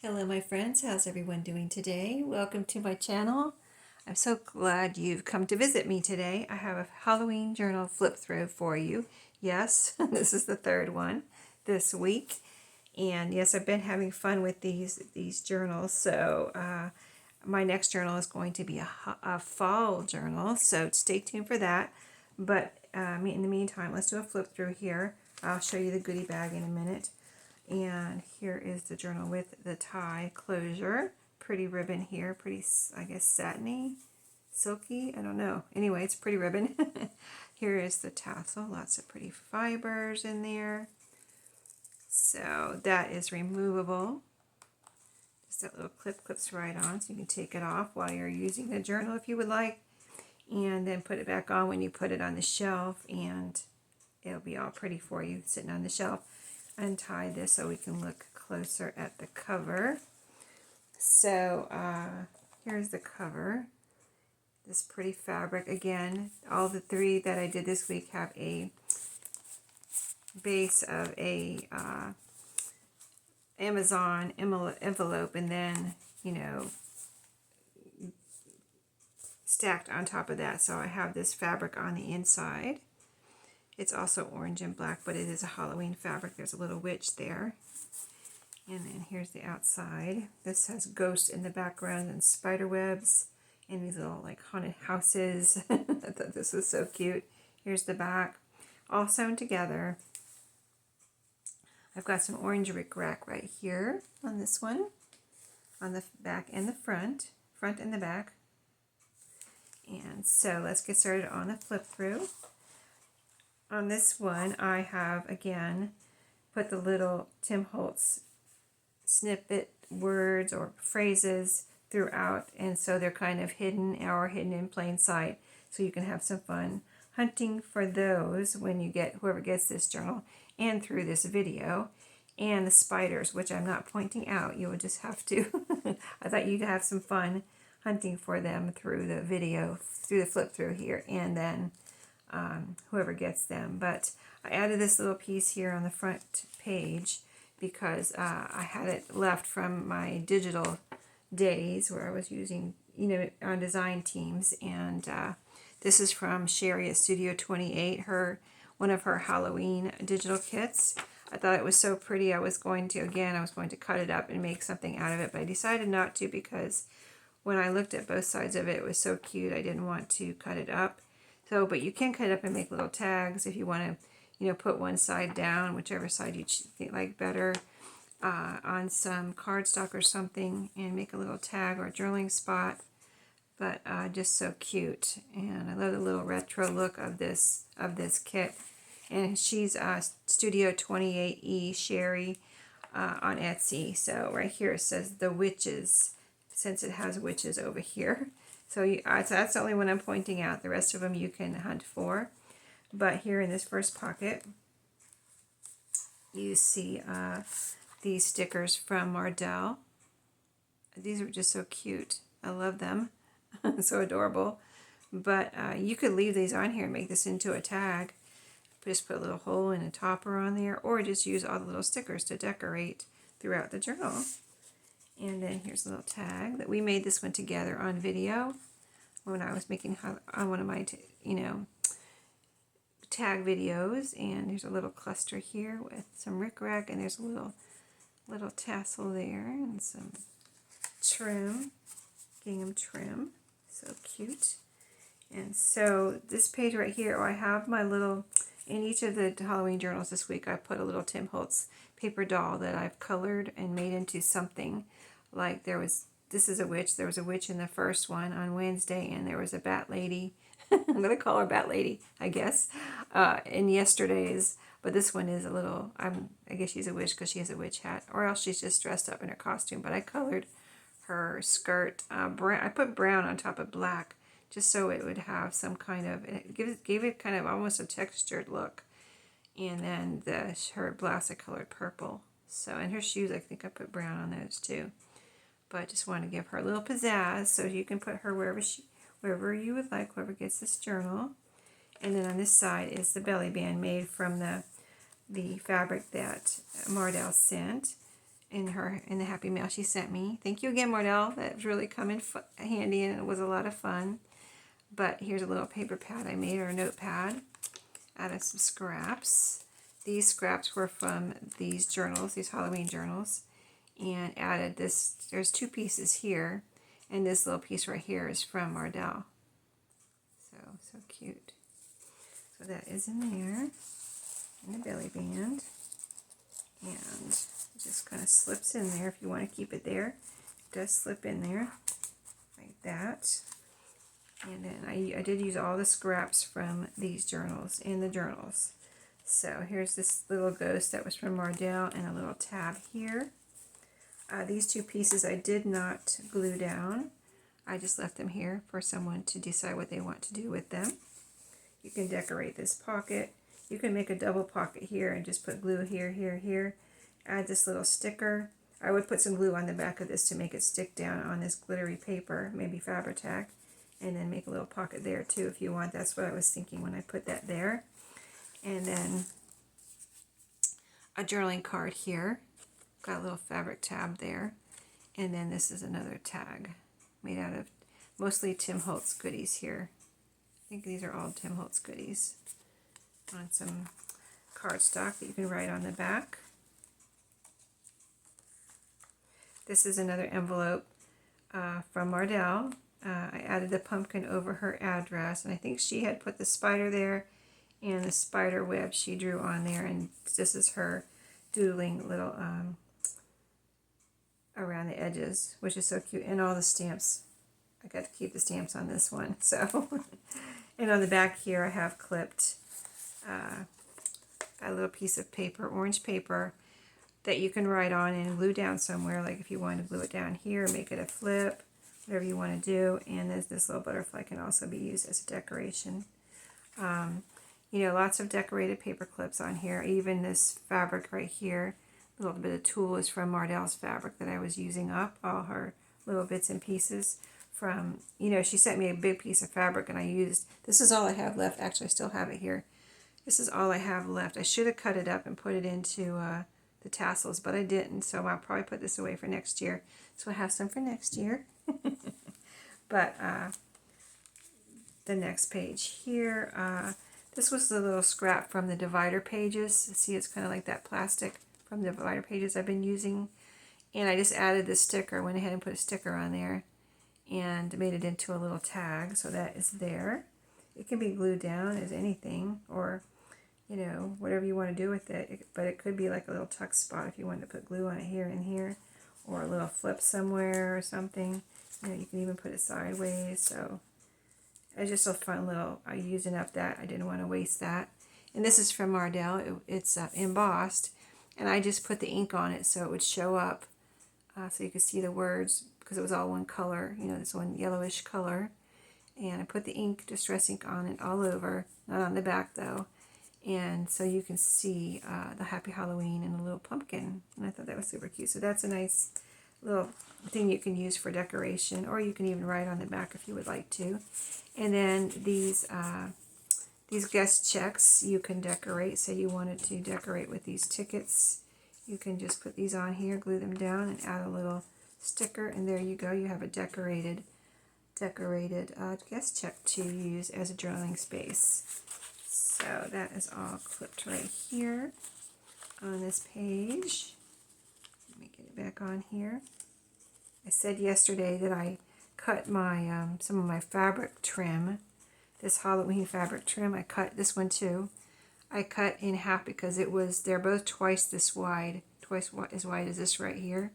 Hello my friends, how's everyone doing today? Welcome to my channel. I'm so glad you've come to visit me today. I have a Halloween journal flip through for you. Yes, this is the third one this week. And yes, I've been having fun with these journals. So my next journal is going to be a fall journal. So stay tuned for that. But in the meantime, let's do a flip through here. I'll show you the goodie bag in a minute. And here is the journal with the tie closure. Pretty ribbon here, pretty, I guess, satiny, silky, I don't know. Anyway, it's pretty ribbon. Here is the tassel, lots of pretty fibers in there. So that is removable. Just that little clip clips right on, so you can take it off while you're using the journal if you would like. And then put it back on when you put it on the shelf, and it'll be all pretty for you sitting on the shelf. Untie this so we can look closer at the cover. So here's the cover. This pretty fabric. Again, all the three that I did this week have a base of a Amazon envelope, and then, you know, stacked on top of that. So I have this fabric on the inside. It's also orange and black, but it is a Halloween fabric. There's a little witch there. And then here's the outside. This has ghosts in the background and spider webs and these little like haunted houses. I thought this was so cute. Here's the back, all sewn together. I've got some orange rickrack right here on this one, on the back and the front and the back. And so let's get started on the flip through. On this one, I have, again, put the little Tim Holtz snippet words or phrases throughout, and so they're kind of hidden or hidden in plain sight, so you can have some fun hunting for those when you get, whoever gets this journal, and through this video. And the spiders, which I'm not pointing out, you would just have to. I thought you'd have some fun hunting for them through the video, through the flip through here, and then whoever gets them. But I added this little piece here on the front page because I had it left from my digital days where I was using, you know, on design teams. And this is from Sheree at Studio 28, one of her Halloween digital kits. I thought it was so pretty. I was going to cut it up and make something out of it, but I decided not to because when I looked at both sides of it, it was so cute. I didn't want to cut it up. So, but you can cut it up and make little tags if you want to, you know, put one side down, whichever side you like better, on some cardstock or something, and make a little tag or a journaling spot. But just so cute, and I love the little retro look of this kit. And she's Studio 28E Sheree on Etsy. So right here it says the witches, since it has witches over here. So, so that's the only one I'm pointing out. The rest of them you can hunt for. But here in this first pocket, you see these stickers from Mardell. These are just so cute. I love them. So adorable. But you could leave these on here and make this into a tag. Just put a little hole and a topper on there, or just use all the little stickers to decorate throughout the journal. And then here's a little tag that we made this one together on video when I was making on one of my, tag videos. And there's a little cluster here with some rickrack, and there's a little tassel there and some trim, gingham trim. So cute. And so this page right here, I have my little, in each of the Halloween journals this week, I put a little Tim Holtz paper doll that I've colored and made into something. Like this is a witch. There was a witch in the first one on Wednesday, and there was a bat lady. I'm going to call her Bat Lady, I guess, in yesterday's. But this one is a little, I guess she's a witch because she has a witch hat, or else she's just dressed up in her costume. But I colored her skirt brown. I put brown on top of black just so it would have some kind of, it gave it kind of almost a textured look. And then her blouse I colored purple. So, and her shoes, I think I put brown on those too. But I just want to give her a little pizzazz, so you can put her wherever you would like, whoever gets this journal. And then on this side is the belly band made from the fabric that Mardell sent. in the Happy Mail she sent me. Thank you again, Mardell. That was really come in handy, and it was a lot of fun. But here's a little paper pad I made, or a notepad, out of some scraps. These scraps were from these journals, these Halloween journals, and added this. There's 2 pieces here, and this little piece right here is from Mardell. So cute. So that is in there, in the belly band, and it just kind of slips in there if you want to keep it there. It does slip in there like that. And then I did use all the scraps from these journals in the journals. So here's this little ghost that was from Mardell, and a little tab here. These 2 pieces I did not glue down. I just left them here for someone to decide what they want to do with them. You can decorate this pocket. You can make a double pocket here and just put glue here, here, here. Add this little sticker. I would put some glue on the back of this to make it stick down on this glittery paper, maybe Fabri-Tac, and then make a little pocket there too if you want. That's what I was thinking when I put that there. And then a journaling card here. Got a little fabric tab there. And then this is another tag made out of mostly Tim Holtz goodies here. I think these are all Tim Holtz goodies. On some cardstock that you can write on the back. This is another envelope from Mardell. I added the pumpkin over her address, and I think she had put the spider there and the spider web she drew on there, and this is her doodling little around the edges, which is so cute. And all the stamps, I got to keep the stamps on this one. So, and on the back here I have clipped a little piece of paper, orange paper, that you can write on and glue down somewhere, like if you want to glue it down here, make it a flip, whatever you want to do. And this little butterfly can also be used as a decoration. You know, lots of decorated paper clips on here. Even this fabric right here, a little bit of tulle, is from Mardell's fabric that I was using up, all her little bits and pieces from, you know, she sent me a big piece of fabric and I used, this is all I have left. Actually, I still have it here. This is all I have left. I should have cut it up and put it into the tassels, but I didn't, so I'll probably put this away for next year. So I have some for next year. But the next page here, this was the little scrap from the divider pages. See, it's kind of like that plastic from the divider pages I've been using. And I just added the sticker, went ahead and put a sticker on there and made it into a little tag, so that is there. It can be glued down as anything, or, you know, whatever you want to do with it. But it could be like a little tuck spot if you wanted to put glue on it here and here, or a little flip somewhere or something. You know, you can even put it sideways. So it's just a fun little, using up that. I didn't want to waste that. And this is from Mardell. It's embossed, and I just put the ink on it so it would show up, so you could see the words, because it was all one color, you know, this one yellowish color. And I put the ink, distress ink, on it all over, not on the back though. And so you can see the Happy Halloween and a little pumpkin. And I thought that was super cute. So that's a nice little thing you can use for decoration, or you can even write on the back if you would like to. And then these guest checks you can decorate. Say you wanted to decorate with these tickets, you can just put these on here, glue them down, and add a little sticker, and there you go. You have a decorated guest check to use as a journaling space. So that is all clipped right here on this page. Let me get it back on here. I said yesterday that I cut my some of my fabric trim, this Halloween fabric trim. I cut this one too. I cut in half because they're both twice this wide, twice as wide as this right here.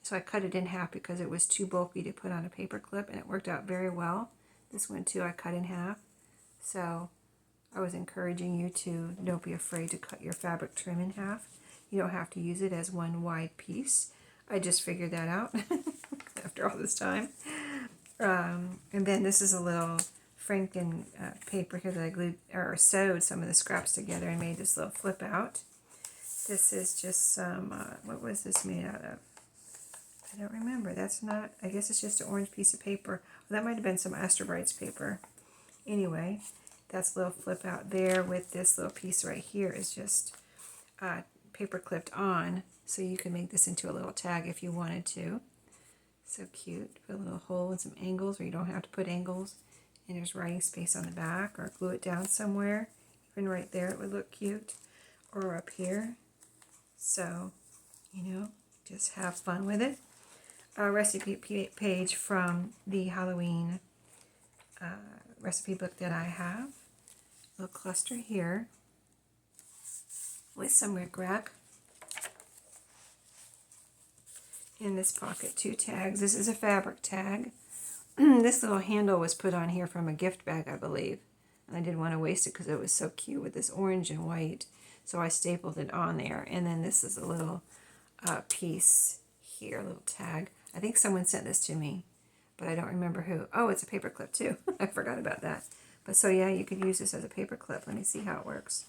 So I cut it in half because it was too bulky to put on a paper clip, and it worked out very well. This one too I cut in half. So I was encouraging you to don't be afraid to cut your fabric trim in half. You don't have to use it as one wide piece. I just figured that out after all this time. And then this is a little Franken paper here that I glued or sewed some of the scraps together and made this little flip out. This is just some, what was this made out of? I don't remember. That's not, I guess it's just an orange piece of paper. Well, that might have been some Astor Brights paper. Anyway, that's a little flip out there with this little piece right here is just paper clipped on. So you can make this into a little tag if you wanted to. So cute. Put a little hole and some angles, or you don't have to put angles. And there's writing space on the back, or glue it down somewhere. Even right there it would look cute. Or up here. So, you know, just have fun with it. A recipe page from the Halloween recipe book that I have. A little cluster here with some rickrack. In this pocket, 2 tags. This is a fabric tag. This little handle was put on here from a gift bag, I believe. And I didn't want to waste it because it was so cute with this orange and white. So I stapled it on there. And then this is a little piece here, a little tag. I think someone sent this to me, but I don't remember who. Oh, it's a paper clip too. I forgot about that. But so yeah, you could use this as a paper clip. Let me see how it works.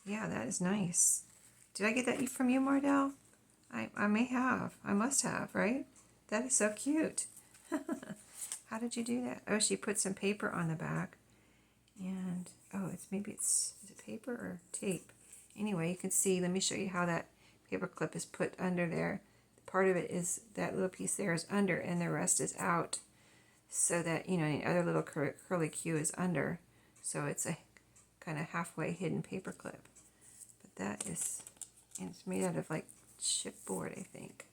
Yeah, that is nice. Did I get that from you, Mardell? I may have. I must have, right? That is so cute. How did you do that? Oh, she put some paper on the back. And, oh, is it paper or tape? Anyway, you can see, let me show you how that paper clip is put under there. Part of it is, that little piece there is under, and the rest is out. So that, you know, the other little curly Q is under. So it's a kind of halfway hidden paper clip. But that is, and it's made out of like chipboard, I think.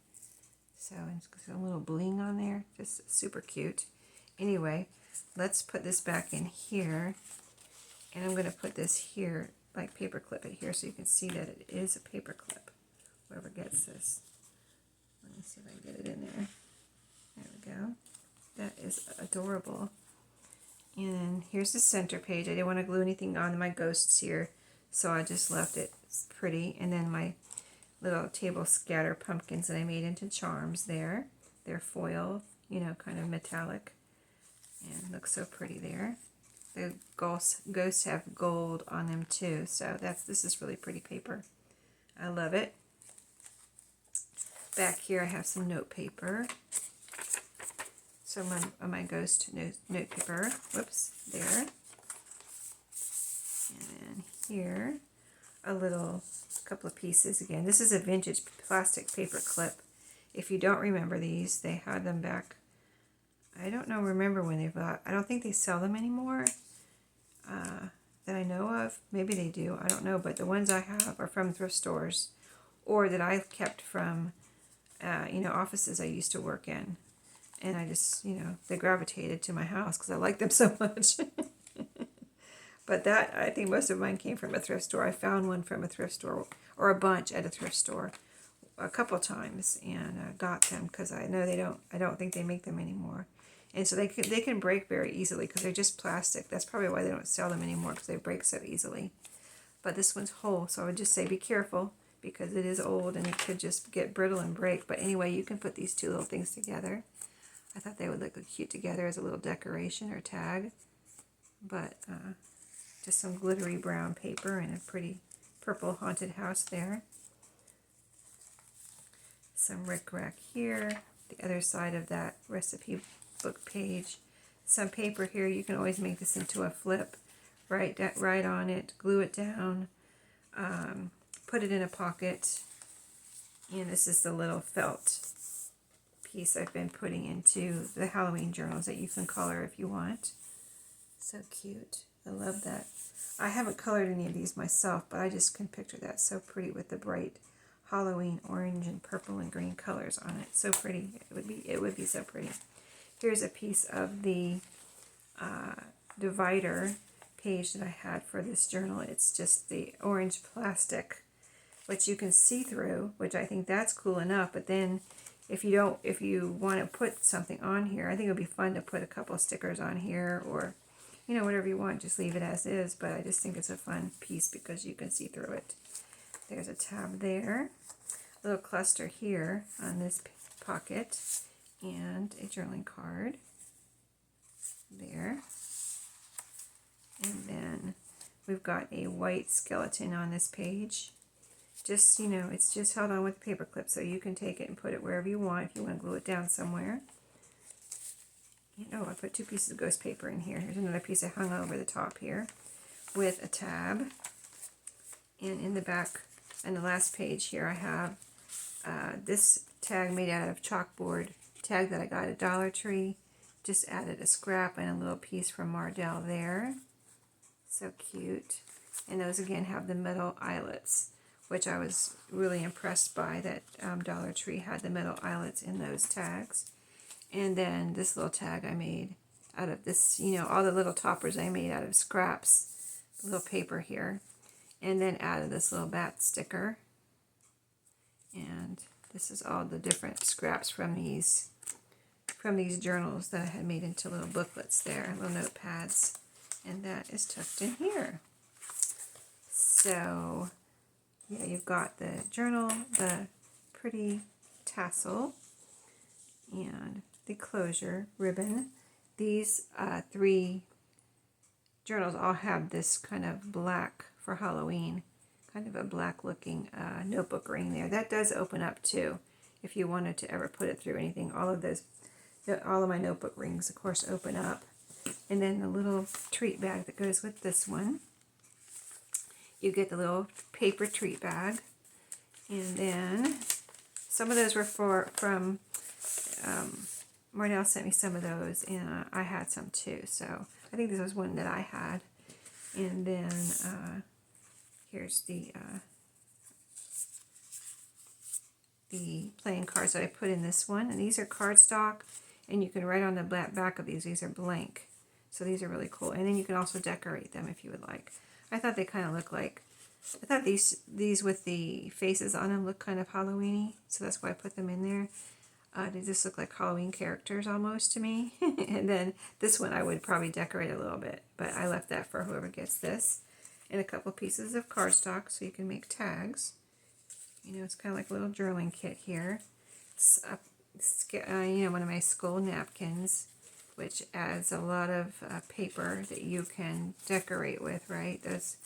So it's got a little bling on there, just super cute. Anyway, let's put this back in here, and I'm going to put this here, like paper clip it here, so you can see that it is a paper clip. Whoever gets this, let me see if I can get it in there. There we go. That is adorable. And here's the center page. I didn't want to glue anything on my ghosts here, so I just left it pretty. And then my little table scatter pumpkins that I made into charms there. They're foil, you know, kind of metallic, and look so pretty there. The ghosts have gold on them too, so this is really pretty paper. I love it. Back here I have some note paper. So my ghost note paper, whoops, there. And then here, a couple of pieces again. This is a vintage plastic paper clip. If you don't remember these, they had them back, I don't know, remember when they bought. I don't think they sell them anymore that I know of. Maybe they do, I don't know, but the ones I have are from thrift stores, or that I kept from, you know, offices I used to work in. And I just, you know, they gravitated to my house because I like them so much. But I think most of mine came from a thrift store. I found one from a thrift store, or a bunch at a thrift store, a couple times, and got them because I know I don't think they make them anymore. And so they can break very easily because they're just plastic. That's probably why they don't sell them anymore, because they break so easily. But this one's whole, so I would just say be careful because it is old and it could just get brittle and break. But anyway, you can put these two little things together. I thought they would look cute together as a little decoration or tag. But just some glittery brown paper and a pretty purple haunted house there. Some rickrack here. The other side of that recipe book page. Some paper here. You can always make this into a flip. Write on it. Glue it down. Put it in a pocket. And this is the little felt piece I've been putting into the Halloween journals that you can color if you want. So cute. I love that. I haven't colored any of these myself, but I just can picture that so pretty with the bright Halloween orange and purple and green colors on it. So pretty. It would be so pretty. Here's a piece of the divider page that I had for this journal. It's just the orange plastic, which you can see through, which I think that's cool enough. But then if you want to put something on here, I think it would be fun to put a couple of stickers on here, or, you know, whatever you want, just leave it as is. But I just think it's a fun piece because you can see through it. There's a tab there, a little cluster here on this pocket, and a journaling card there. And then we've got a white skeleton on this page. Just, you know, it's just held on with a paper clip, so you can take it and put it wherever you want if you want to glue it down somewhere. Oh, I put 2 pieces of ghost paper in here. Here's another piece I hung over the top here with a tab. And in the back And the last page here I have this tag made out of chalkboard tag that I got at Dollar Tree. Just added a scrap and a little piece from Mardell there. So cute. And those again have the metal eyelets, which I was really impressed by that Dollar Tree had the metal eyelets in those tags. And then this little tag I made out of this, you know, all the little toppers I made out of scraps, the little paper here. And then added this little bat sticker. And this is all the different scraps from these journals that I had made into little booklets there, little notepads. And that is tucked in here. So, yeah, you've got the journal, the pretty tassel, and the closure ribbon. These 3 journals all have this kind of black for Halloween, kind of a black looking notebook ring there. That does open up too, if you wanted to ever put it through anything. All of my notebook rings, of course, open up. And then the little treat bag that goes with this one. You get the little paper treat bag. And then some of those were from Mardell sent me some of those, and I had some too. So I think this was one that I had. And then here's the playing cards that I put in this one. And these are cardstock, and you can write on the back of these. These are blank. So these are really cool. And then you can also decorate them if you would like. I thought they kind of look like, I thought these with the faces on them look kind of Halloween-y. So that's why I put them in there. They just look like Halloween characters almost to me. And then this one I would probably decorate a little bit. But I left that for whoever gets this. And a couple pieces of cardstock so you can make tags. You know, it's kind of like a little journaling kit here. It's you know, one of my school napkins, which adds a lot of paper that you can decorate with, right? Those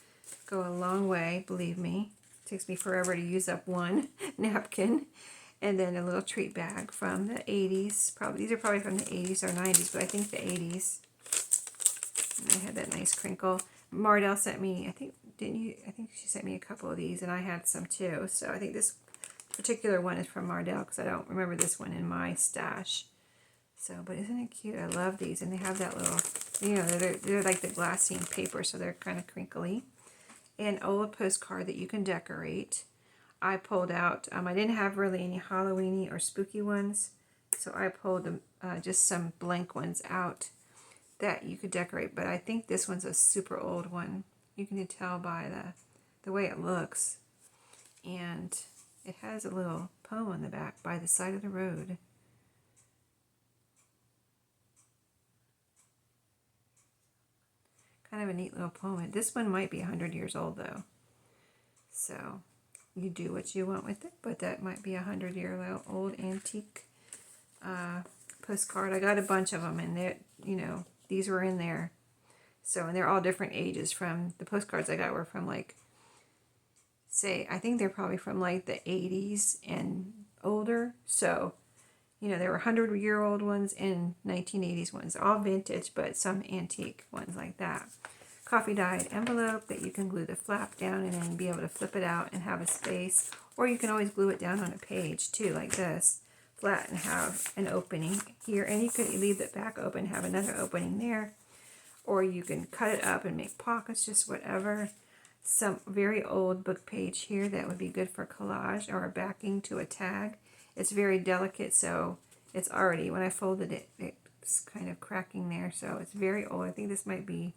go a long way, believe me. It takes me forever to use up one napkin. And then a little treat bag from the 80s. These are probably from the 80s or 90s, but I think the 80s. And I had that nice crinkle. Mardell sent me, I think she sent me a couple of these, and I had some too. So I think this particular one is from Mardell, because I don't remember this one in my stash. So, but isn't it cute? I love these, and they have that little, you know, they're like the glassine paper, so they're kind of crinkly. An old postcard that you can decorate. I pulled out, I didn't have really any Halloween-y or spooky ones, so I pulled just some blank ones out that you could decorate, but I think this one's a super old one. You can tell by the way it looks, and it has a little poem on the back, "By the Side of the Road." Kind of a neat little poem. This one might be 100 years old though, so you do what you want with it, but that might be a 100-year-old antique postcard. I got a bunch of them, and they, you know, these were in there. So, and they're all different ages. From the postcards I got were from, like, say, I think they're probably from like the 80s and older. So, you know, there were 100-year-old ones and 1980s ones, all vintage, but some antique ones like that. Coffee dyed envelope that you can glue the flap down and then be able to flip it out and have a space. Or you can always glue it down on a page too, like this, flat, and have an opening here. And you could leave it back open, have another opening there. Or you can cut it up and make pockets, just whatever. Some very old book page here that would be good for collage or a backing to a tag. It's very delicate, so it's already, when I folded it, it's kind of cracking there. So it's very old. I think this might be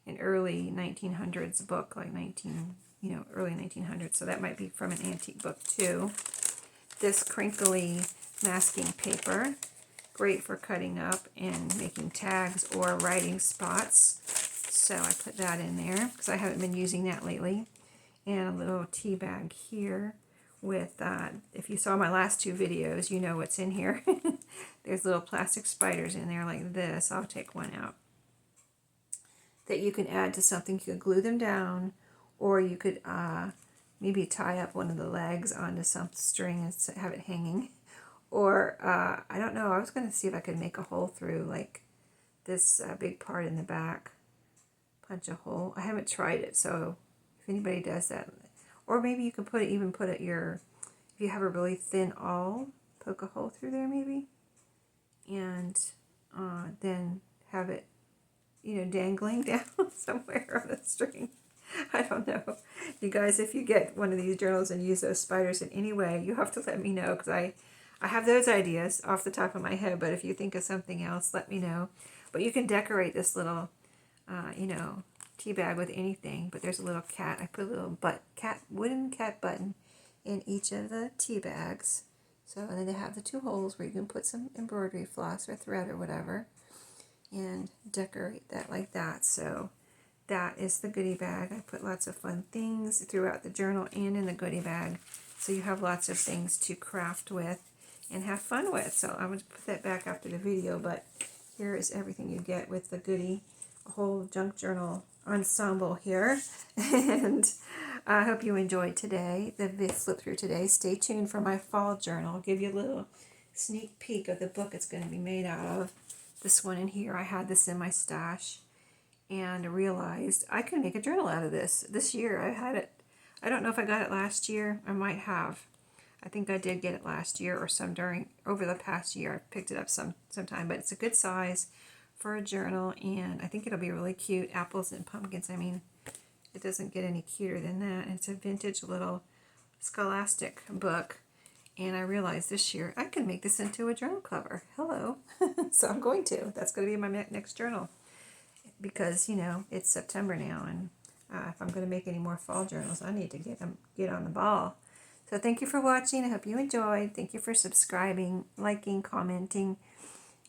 an early 1900s book, like early 1900s. So that might be from an antique book too. This crinkly masking paper, great for cutting up and making tags or writing spots. So I put that in there because I haven't been using that lately. And a little tea bag here with, if you saw my last 2 videos, you know what's in here. There's little plastic spiders in there like this. I'll take one out. That you can add to something. You could glue them down, or you could maybe tie up one of the legs onto some string and have it hanging. Or, I don't know, I was going to see if I could make a hole through like this big part in the back. Punch a hole. I haven't tried it, so if anybody does that. Or maybe you can put it, even put it your, if you have a really thin awl, poke a hole through there maybe, and then have it, you know, dangling down somewhere on the string. I don't know. You guys, if you get one of these journals and use those spiders in any way, you have to let me know, because I have those ideas off the top of my head, but if you think of something else, let me know. But you can decorate this little, you know, tea bag with anything, but there's a little cat. I put a little wooden cat button in each of the tea bags. So, and then they have the 2 holes where you can put some embroidery floss or thread or whatever and decorate that like that. So that is the goodie bag. I put lots of fun things throughout the journal and in the goodie bag. So you have lots of things to craft with and have fun with. So I'm going to put that back after the video, but here is everything you get with the goodie, a whole junk journal ensemble here. And I hope you enjoyed today, the flip through today. Stay tuned for my fall journal. I'll give you a little sneak peek of the book it's going to be made out of. This one in here, I had this in my stash and realized I could make a journal out of this. This year I had it, I don't know if I got it last year. I might have. I think I did get it last year or some over the past year. I picked it up sometime, but it's a good size for a journal, and I think it'll be really cute. Apples and pumpkins. I mean, it doesn't get any cuter than that. And it's a vintage little scholastic book. And I realized this year I can make this into a journal cover. Hello. So I'm going to. That's going to be my next journal. Because, you know, it's September now. And if I'm going to make any more fall journals, I need to get on the ball. So thank you for watching. I hope you enjoyed. Thank you for subscribing, liking, commenting,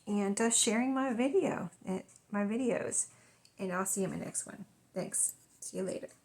and sharing my videos. And I'll see you in my next one. Thanks. See you later.